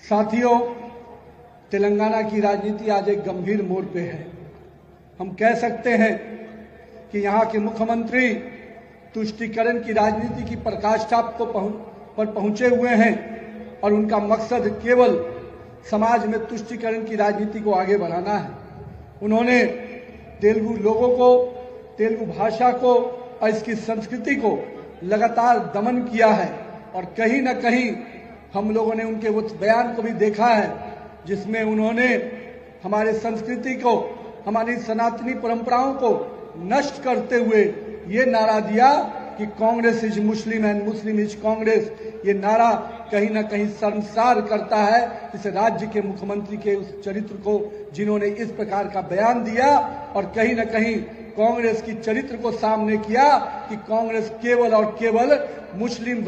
साथियों, तेलंगाना की राजनीति आज एक गंभीर मोड़ पे है। हम कह सकते हैं कि यहाँ के मुख्यमंत्री तुष्टीकरण की राजनीति की पराकाष्ठा पर पहुंचे हुए हैं और उनका मकसद केवल समाज में तुष्टीकरण की राजनीति को आगे बढ़ाना है। उन्होंने तेलुगु लोगों को, तेलुगु भाषा को और इसकी संस्कृति को लगातार दमन किया है और कहीं न कहीं हम लोगों ने उनके उस बयान को भी देखा है जिसमें उन्होंने हमारे संस्कृति को, हमारी सनातनी परंपराओं को नष्ट करते हुए ये नारा दिया कि Congress is Muslim and Muslim is Congress. ये नारा कहीं न कहीं शर्मसार करता है इस राज्य के मुख्यमंत्री के उस चरित्र को, जिन्होंने इस प्रकार का बयान दिया और कहीं न कहीं कांग्रेस की चरित्र को सामने किया कि कांग्रेस केवल और केवल मुस्लिम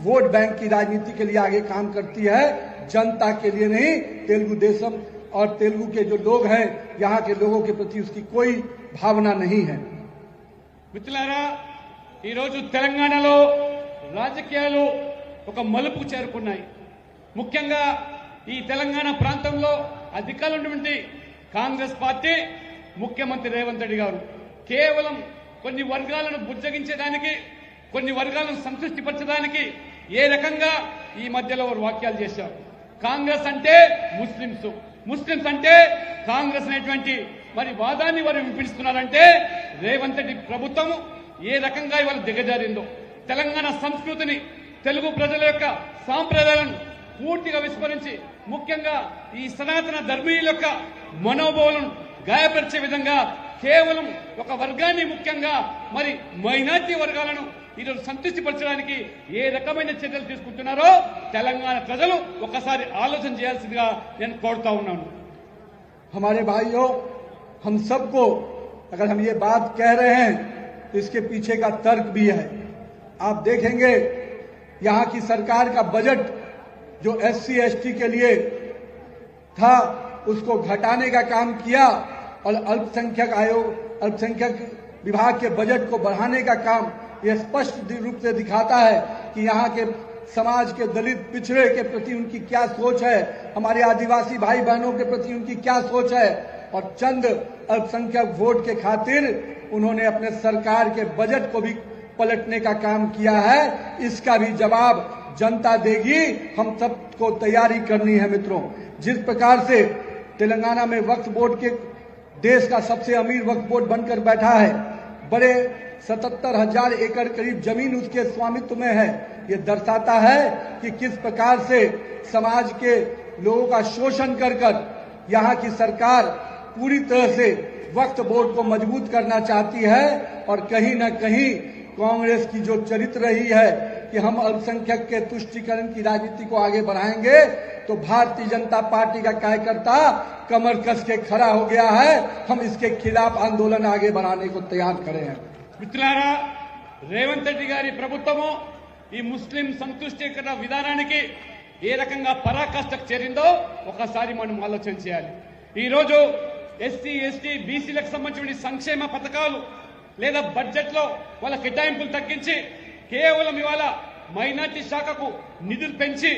वोट बैंक की राजनीति के लिए आगे काम करती है, जनता के लिए नहीं। तेलुगु देशम और तेलुगु के जो लोग हैं, यहाँ के लोगों के प्रति उसकी कोई भावना नहीं है। మిత్రులారా, ఈ రోజు తెలంగాణలో రాజకీయాలు ఒక మలుపుకు చేరుకున్నాయి. ముఖ్యంగా ఈ తెలంగాణ ప్రాంతంలో అధికారంలో ఉన్నటువంటి కాంగ్రెస్ పార్టీ, ముఖ్యమంత్రి రేవంత్ రెడ్డి గారు కేవలం కొన్ని వర్గాలను బుజ్జగించడానికి, కొన్ని వర్గాలను సంతృప్తిపరచడానికి ఏ రకంగా ఈ మధ్యలో వారు వాక్యాలు చేశారు. కాంగ్రెస్ అంటే ముస్లింస్, ముస్లింస్ అంటే కాంగ్రెస్ అనేటువంటి మరి వాదాన్ని వారు వినిపిస్తున్నారంటే రేవంత్ రెడ్డి ప్రభుత్వం ఏ రకంగా ఇవాళ దిగజారిందో, తెలంగాణ సంస్కృతిని, తెలుగు ప్రజల యొక్క సాంప్రదాయాలను పూర్తిగా విస్మరించి ముఖ్యంగా ఈ సనాతన ధర్మీయుల యొక్క మనోభావాలను గాయపరిచే విధంగా కేవలం ఒక వర్గాన్ని, ముఖ్యంగా మరి మైనార్టీ వర్గాలను ఈరోజు సంతృప్తిపరచడానికి ఏ రకమైన చర్యలు తీసుకుంటున్నారో తెలంగాణ ప్రజలు ఒకసారి ఆలోచన చేయాల్సిందిగా నేను కోరుతా ఉన్నాను. हमारे भाइयों, हम सबको अगर हम ये बात कह रहे हैं तो इसके पीछे का तर्क भी है। आप देखेंगे यहाँ की सरकार का बजट जो SC ST के लिए था उसको घटाने का काम किया और अल्पसंख्यक आयोग, अल्पसंख्यक विभाग के बजट को बढ़ाने का काम यह स्पष्ट रूप से दिखाता है कि यहाँ के समाज के दलित पिछड़े के प्रति उनकी क्या सोच है, हमारे आदिवासी भाई बहनों के प्रति उनकी क्या सोच है। और चंद अल्पसंख्यक वोट के खातिर उन्होंने अपने सरकार के बजट को भी पलटने का काम किया है। इसका भी जवाब जनता देगी। हम सबको तैयारी करनी है। मित्रों, जिस प्रकार से तेलंगाना में वक्फ बोर्ड के देश का सबसे अमीर वक्फ बोर्ड बनकर बैठा है, बड़े 77,000 एकड़ करीब जमीन उसके स्वामित्व में है, ये दर्शाता है कि किस प्रकार से समाज के लोगों का शोषण कर यहाँ की सरकार पूरी तरह से वक्फ बोर्ड को मजबूत करना चाहती है। और कहीं न कहीं कांग्रेस की जो चरित्र रही है कि हम अल्पसंख्यक के तुष्टीकरण की राजनीति को आगे बढ़ाएंगे, तो भारतीय जनता पार्टी का कार्यकर्ता कमर कस के खड़ा हो गया है। हम इसके खिलाफ आंदोलन आगे बढ़ाने को तैयार खड़े हैं। మిత్రులారా, రేవంత్ రెడ్డి గారి ప్రభుత్వము ఈ ముస్లిం సంతుష్టీకరణ విధానానికి ఏ రకంగా పరాకాష్ఠకు చేరిందో ఒకసారి మనం ఆలోచన చేయాలి. ఈ రోజు SC ST BCలకు సంబంధించిన సంక్షేమ పథకాలు లేదా బడ్జెట్లో వాళ్ళ కేటాయింపులు తగ్గించి కేవలం ఇవాళ మైనార్టీ శాఖకు నిధులు పెంచి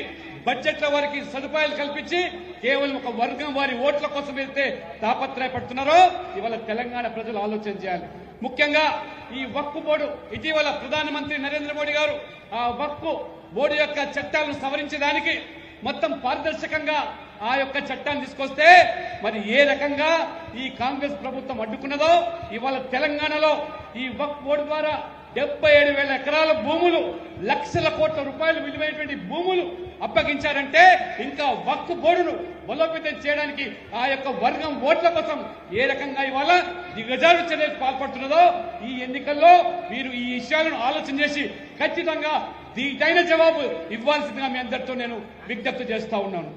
బడ్జెట్లో వారికి సదుపాయాలు కల్పించి కేవలం ఒక వర్గం వారి ఓట్ల కోసం వెళ్తే తాపత్రయపడుతున్నారో ఇవాళ తెలంగాణ ప్రజలు ఆలోచన చేయాలి. ముఖ్యంగా ఈ వక్ఫ్ బోర్డు, ఇటీవల ప్రధానమంత్రి నరేంద్ర మోడీ గారు ఆ వక్ఫ్ బోర్డు యొక్క చట్టాలను సవరించడానికి మొత్తం పారదర్శకంగా ఆ యొక్క చట్టాన్ని తీసుకొస్తే మరి ఏ రకంగా ఈ కాంగ్రెస్ ప్రభుత్వం అడ్డుకున్నదో ఇవాళ తెలంగాణలో ఈ వక్ఫ్ బోర్డు ద్వారా 77,000 ఎకరాల భూములు, లక్షల కోట్ల రూపాయలు విలువైనటువంటి భూములు అప్పగించారంటే ఇంకా వక్ఫ్ బోర్డును బలోపేతం చేయడానికి ఆ యొక్క వర్గం ఓట్ల కోసం ఏ రకంగా ఇవాళ దిగజారు చర్యలకు పాల్పడుతున్నదో ఈ ఎన్నికల్లో మీరు ఈ విషయాలను ఆలోచన చేసి ఖచ్చితంగా దీటైన జవాబు ఇవ్వాల్సిందిగా మీ అందరితో నేను విజ్ఞప్తి చేస్తా ఉన్నాను.